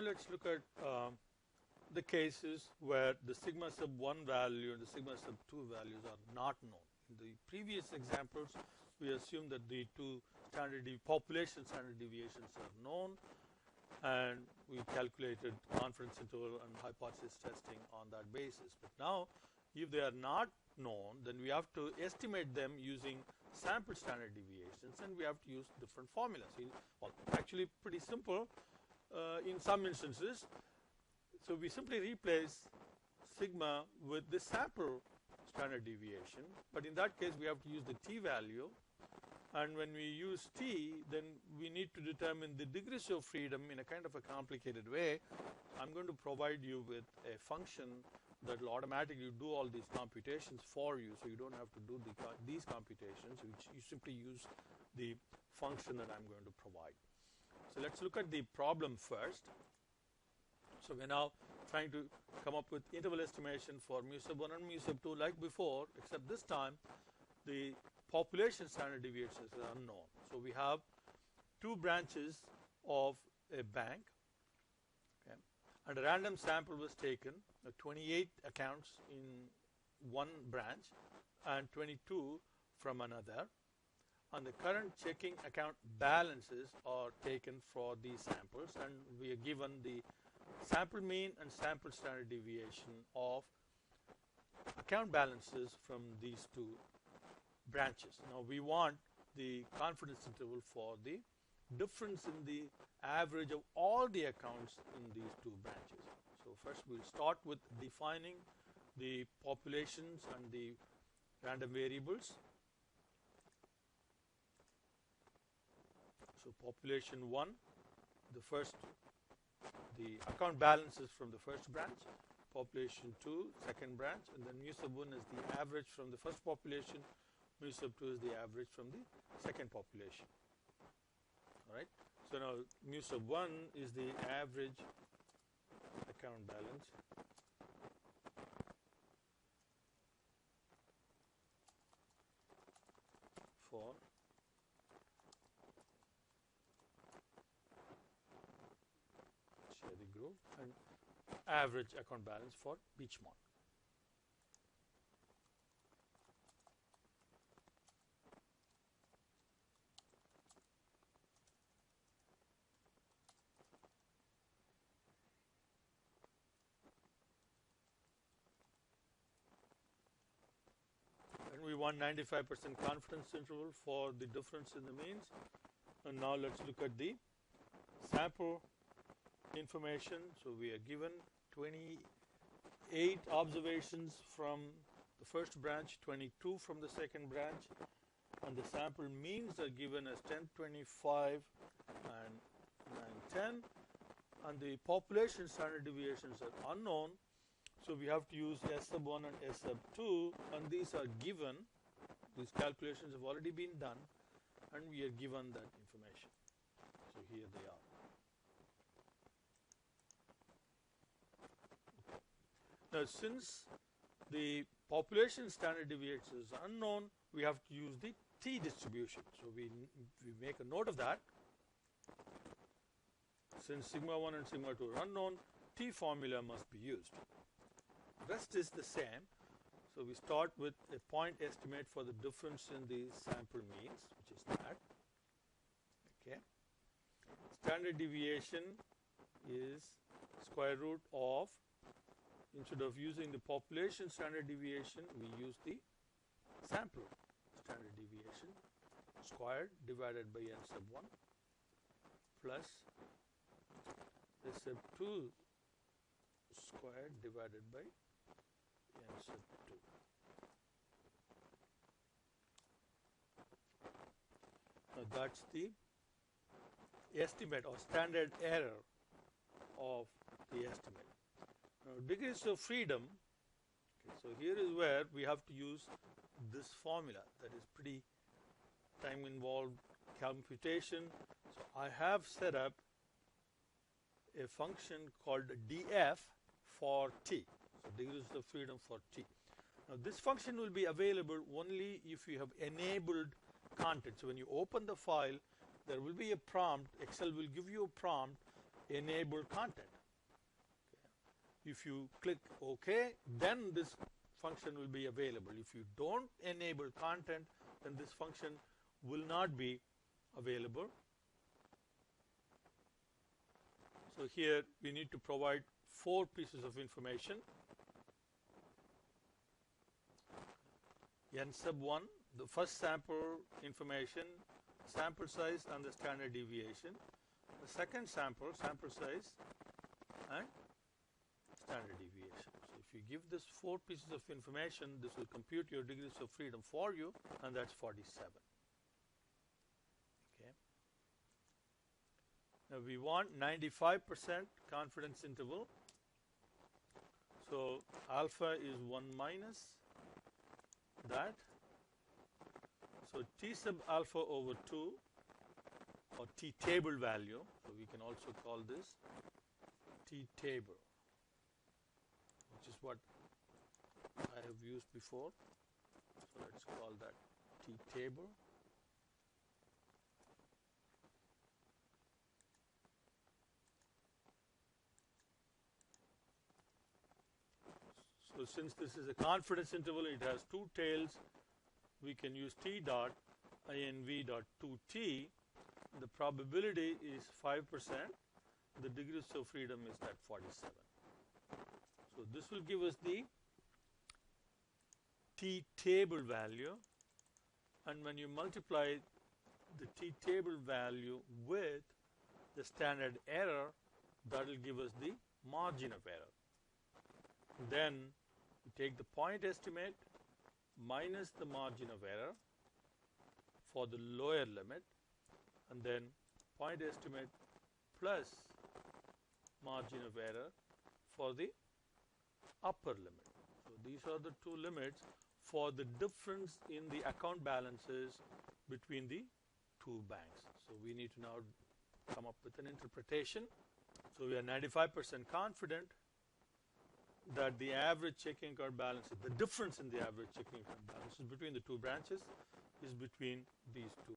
now let's look at the cases where the sigma sub 1 value and the sigma sub 2 values are not known. In the previous examples, we assumed that the two population standard deviations are known, and we calculated confidence interval and hypothesis testing on that basis. But now, if they are not known, then we have to estimate them using sample standard deviations, and we have to use different formulas. Well, actually pretty simple in some instances. So we simply replace sigma with the sample standard deviation, but in that case we have to use the t value, and when we use t, then we need to determine the degrees of freedom in a kind of a complicated way. I'm going to provide you with a function that will automatically do all these computations for you, so you don't have to do these computations, which you simply use the function that I'm going to provide. So let's look at the problem first. So we're now trying to come up with interval estimation for mu sub 1 and mu sub 2 like before, except this time the population standard deviations are unknown. So we have two branches of a bank, okay, and a random sample was taken, 28 accounts in one branch and 22 from another, and the current checking account balances are taken for these samples, and we are given the sample mean and sample standard deviation of account balances from these two branches. Now we want the confidence interval for the difference in the average of all the accounts in these two branches. So first we'll start with defining the populations and the random variables. So population 1, the account balances from the first branch, population 2, second branch, and then mu sub 1 is the average from the first population, mu sub 2 is the average from the second population. All right. So now mu sub 1 is the average account balance for share the group, and average account balance for Beachmont. And we want 95% confidence interval for the difference in the means. And now let's look at the sample information. So we are given 28 observations from the first branch, 22 from the second branch, and the sample means are given as 10, 25, and 9, 10, and the population standard deviations are unknown. So we have to use S sub 1 and S sub 2, and these are given. These calculations have already been done, and we are given that information. So here they are. Now, since the population standard deviation is unknown, we have to use the t distribution. So we make a note of that. Since sigma 1 and sigma 2 are unknown, t formula must be used. Rest is the same. So we start with a point estimate for the difference in the sample means, which is that. Okay. Standard deviation is square root of, instead of using the population standard deviation, we use the sample standard deviation squared divided by n sub 1 plus s sub 2 squared divided by n sub 2. Now that's the estimate or standard error of the estimate. Now, degrees of freedom, okay, so here is where we have to use this formula that is pretty time involved computation. So I have set up a function called df for t, so degrees of freedom for t. Now this function will be available only if you have enabled content. So when you open the file, there will be a prompt. Excel will give you a prompt enable content. Okay. If you click OK, then this function will be available. If you don't enable content, then this function will not be available. So here we need to provide 4 pieces of information. N sub 1, the first sample information, sample size and the standard deviation. The second sample, sample size and standard deviation. So if you give this 4 pieces of information, this will compute your degrees of freedom for you, and that's 47. Okay. Now we want 95% confidence interval. So alpha is 1 minus that. So T sub alpha over 2, or T table value, so we can also call this T table, which is what I have used before. So let's call that T table. So since this is a confidence interval, it has 2 tails, we can use T dot INV dot 2T. The probability is 5%. The degrees of freedom is at 47. So this will give us the T table value, and when you multiply the T table value with the standard error, that will give us the margin of error. Then you take the point estimate minus the margin of error for the lower limit, and then point estimate plus margin of error for the upper limit. So these are the 2 limits for the difference in the account balances between the 2 banks. So we need to now come up with an interpretation. So we are 95% confident that the average checking account balance, the difference in the average checking account balances between the 2 branches is between these 2